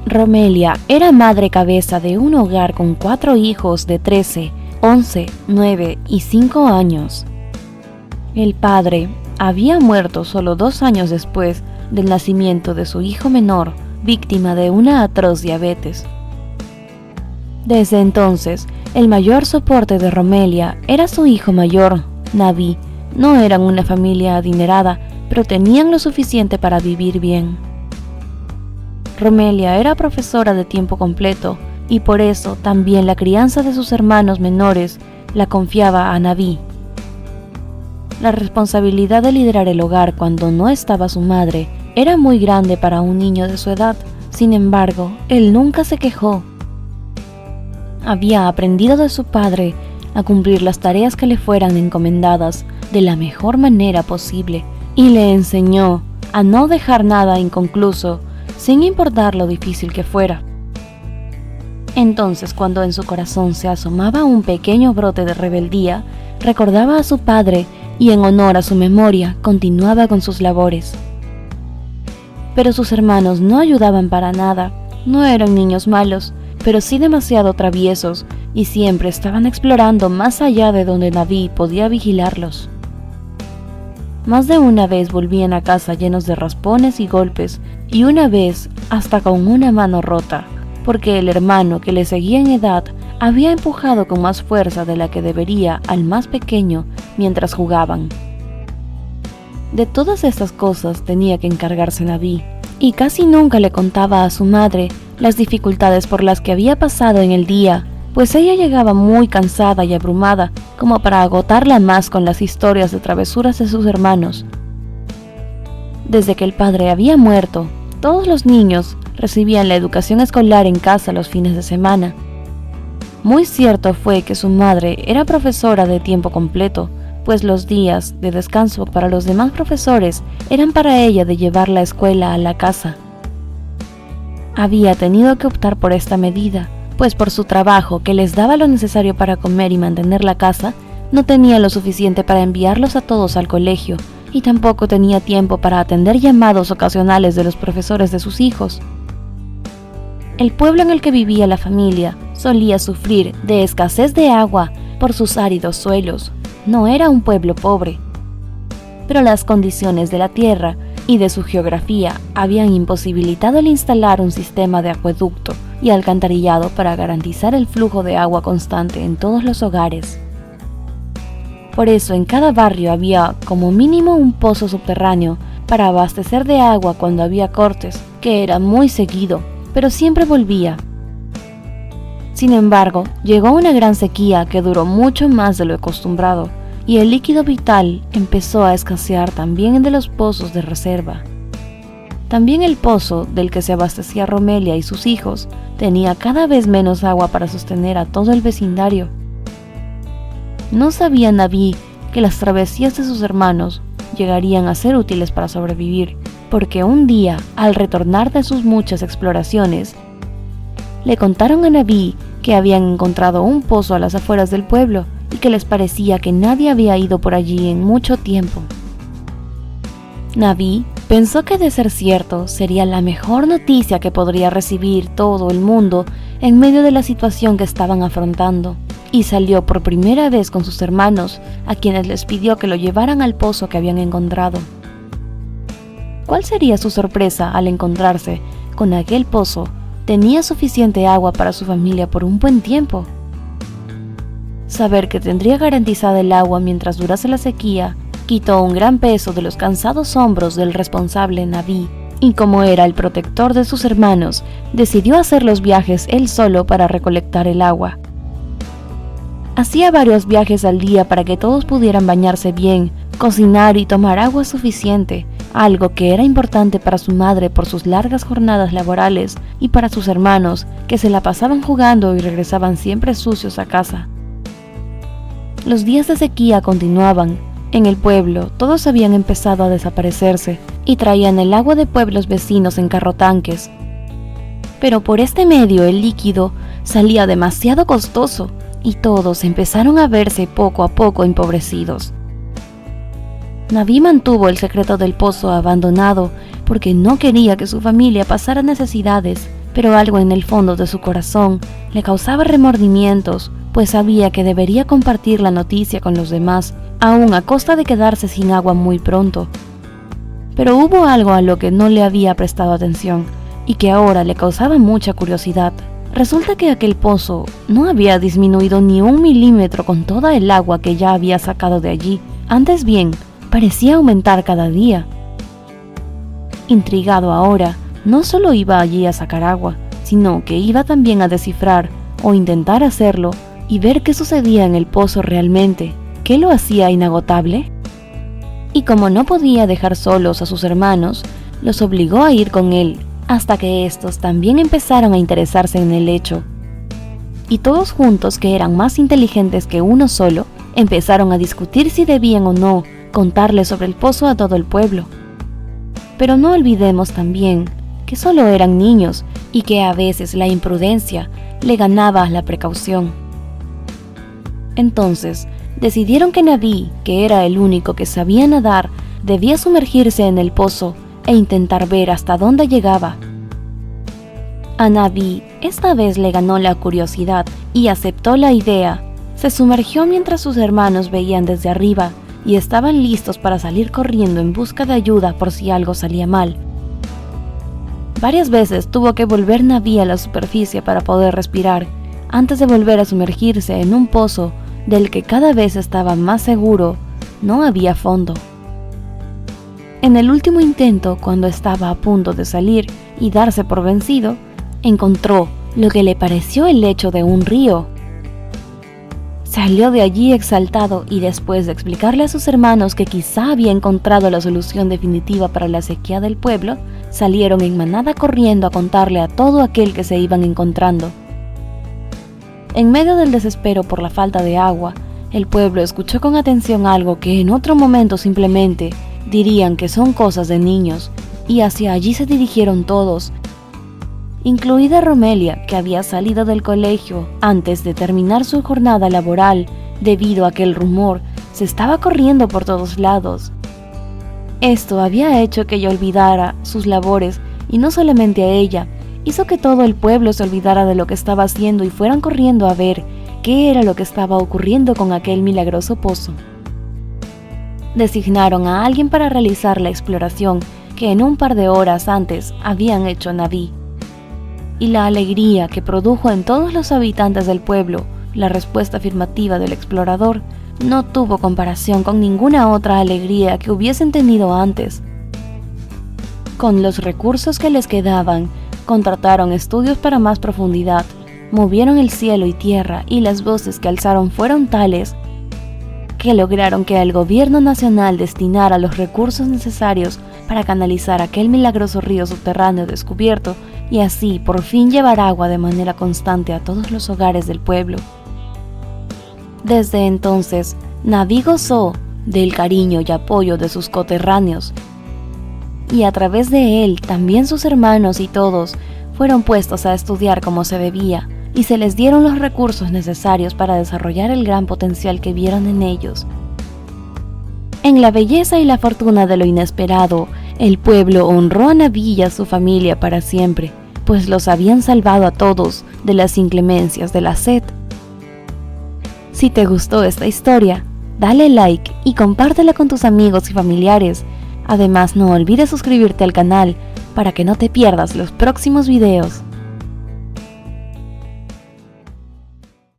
Romelia era madre cabeza de un hogar con 4 hijos de 13, 11, 9 y 5 años. El padre había muerto solo 2 años después del nacimiento de su hijo menor, víctima de una atroz diabetes. Desde entonces, el mayor soporte de Romelia era su hijo mayor, Naví. No eran una familia adinerada, pero tenían lo suficiente para vivir bien. Romelia era profesora de tiempo completo y por eso también la crianza de sus hermanos menores la confiaba a Naví. La responsabilidad de liderar el hogar cuando no estaba su madre era muy grande para un niño de su edad. Sin embargo, él nunca se quejó. Había aprendido de su padre a cumplir las tareas que le fueran encomendadas de la mejor manera posible y le enseñó a no dejar nada inconcluso, sin importar lo difícil que fuera. Entonces, cuando en su corazón se asomaba un pequeño brote de rebeldía, recordaba a su padre y en honor a su memoria continuaba con sus labores. Pero sus hermanos no ayudaban para nada. No eran niños malos, pero sí demasiado traviesos y siempre estaban explorando más allá de donde Naví podía vigilarlos. Más de una vez volvían a casa llenos de raspones y golpes, y una vez hasta con una mano rota, porque el hermano que le seguía en edad había empujado con más fuerza de la que debería al más pequeño mientras jugaban. De todas estas cosas tenía que encargarse Naví, y casi nunca le contaba a su madre las dificultades por las que había pasado en el día, pues ella llegaba muy cansada y abrumada como para agotarla más con las historias de travesuras de sus hermanos. Desde que el padre había muerto, todos los niños recibían la educación escolar en casa los fines de semana. Muy cierto fue que su madre era profesora de tiempo completo, pues los días de descanso para los demás profesores eran para ella de llevar la escuela a la casa. Había tenido que optar por esta medida, pues por su trabajo, que les daba lo necesario para comer y mantener la casa, no tenía lo suficiente para enviarlos a todos al colegio, y tampoco tenía tiempo para atender llamados ocasionales de los profesores de sus hijos. El pueblo en el que vivía la familia solía sufrir de escasez de agua por sus áridos suelos. No era un pueblo pobre, pero las condiciones de la tierra y de su geografía habían imposibilitado el instalar un sistema de acueducto y alcantarillado para garantizar el flujo de agua constante en todos los hogares. Por eso en cada barrio había como mínimo un pozo subterráneo para abastecer de agua cuando había cortes, que era muy seguido, pero siempre volvía. Sin embargo, llegó una gran sequía que duró mucho más de lo acostumbrado, y el líquido vital empezó a escasear también de los pozos de reserva. También el pozo del que se abastecía Romelia y sus hijos tenía cada vez menos agua para sostener a todo el vecindario. No sabía Naví que las travesías de sus hermanos llegarían a ser útiles para sobrevivir, porque un día, al retornar de sus muchas exploraciones, le contaron a Naví que habían encontrado un pozo a las afueras del pueblo y que les parecía que nadie había ido por allí en mucho tiempo. Naví pensó que, de ser cierto, sería la mejor noticia que podría recibir todo el mundo en medio de la situación que estaban afrontando, y salió por primera vez con sus hermanos, a quienes les pidió que lo llevaran al pozo que habían encontrado. ¿Cuál sería su sorpresa al encontrarse con aquel pozo? Tenía suficiente agua para su familia por un buen tiempo. Saber que tendría garantizada el agua mientras durase la sequía quitó un gran peso de los cansados hombros del responsable Naví, y como era el protector de sus hermanos, decidió hacer los viajes él solo para recolectar el agua. Hacía varios viajes al día para que todos pudieran bañarse bien, cocinar y tomar agua suficiente, algo que era importante para su madre por sus largas jornadas laborales y para sus hermanos, que se la pasaban jugando y regresaban siempre sucios a casa. Los días de sequía continuaban. En el pueblo todos habían empezado a desaparecerse y traían el agua de pueblos vecinos en carrotanques. Pero por este medio el líquido salía demasiado costoso y todos empezaron a verse poco a poco empobrecidos. Naví mantuvo el secreto del pozo abandonado porque no quería que su familia pasara necesidades, pero algo en el fondo de su corazón le causaba remordimientos, pues sabía que debería compartir la noticia con los demás, aun a costa de quedarse sin agua muy pronto. Pero hubo algo a lo que no le había prestado atención y que ahora le causaba mucha curiosidad. Resulta que aquel pozo no había disminuido ni 1 milímetro con toda el agua que ya había sacado de allí, antes bien, parecía aumentar cada día. Intrigado ahora, no solo iba allí a sacar agua, sino que iba también a descifrar, o intentar hacerlo, y ver qué sucedía en el pozo realmente, qué lo hacía inagotable. Y como no podía dejar solos a sus hermanos, los obligó a ir con él, hasta que estos también empezaron a interesarse en el hecho. Y todos juntos, que eran más inteligentes que uno solo, empezaron a discutir si debían o no contarle sobre el pozo a todo el pueblo. Pero no olvidemos también que solo eran niños y que a veces la imprudencia le ganaba a la precaución. Entonces, decidieron que Naví, que era el único que sabía nadar, debía sumergirse en el pozo e intentar ver hasta dónde llegaba. A Naví esta vez le ganó la curiosidad y aceptó la idea. Se sumergió mientras sus hermanos veían desde arriba y estaban listos para salir corriendo en busca de ayuda por si algo salía mal. Varias veces tuvo que volver Naví a la superficie para poder respirar, antes de volver a sumergirse en un pozo del que cada vez estaba más seguro no había fondo. En el último intento, cuando estaba a punto de salir y darse por vencido, encontró lo que le pareció el lecho de un río. Salió de allí exaltado y después de explicarle a sus hermanos que quizá había encontrado la solución definitiva para la sequía del pueblo, salieron en manada corriendo a contarle a todo aquel que se iban encontrando. En medio del desespero por la falta de agua, el pueblo escuchó con atención algo que en otro momento simplemente dirían que son cosas de niños, y hacia allí se dirigieron todos, incluida Romelia, que había salido del colegio antes de terminar su jornada laboral debido a que el rumor se estaba corriendo por todos lados. Esto había hecho que ella olvidara sus labores, y no solamente a ella, hizo que todo el pueblo se olvidara de lo que estaba haciendo y fueran corriendo a ver qué era lo que estaba ocurriendo con aquel milagroso pozo. Designaron a alguien para realizar la exploración que en un par de horas antes habían hecho Naví. Y la alegría que produjo en todos los habitantes del pueblo la respuesta afirmativa del explorador no tuvo comparación con ninguna otra alegría que hubiesen tenido antes. Con los recursos que les quedaban, contrataron estudios para más profundidad, movieron el cielo y tierra, y las voces que alzaron fueron tales que lograron que el gobierno nacional destinara los recursos necesarios para canalizar aquel milagroso río subterráneo descubierto y así por fin llevar agua de manera constante a todos los hogares del pueblo. Desde entonces, Naví gozó del cariño y apoyo de sus coterráneos, y a través de él también sus hermanos y todos fueron puestos a estudiar como se debía, y se les dieron los recursos necesarios para desarrollar el gran potencial que vieron en ellos. En la belleza y la fortuna de lo inesperado, el pueblo honró a Naví y a su familia para siempre, pues los habían salvado a todos de las inclemencias de la sed. Si te gustó esta historia, dale like y compártela con tus amigos y familiares. Además, no olvides suscribirte al canal para que no te pierdas los próximos videos.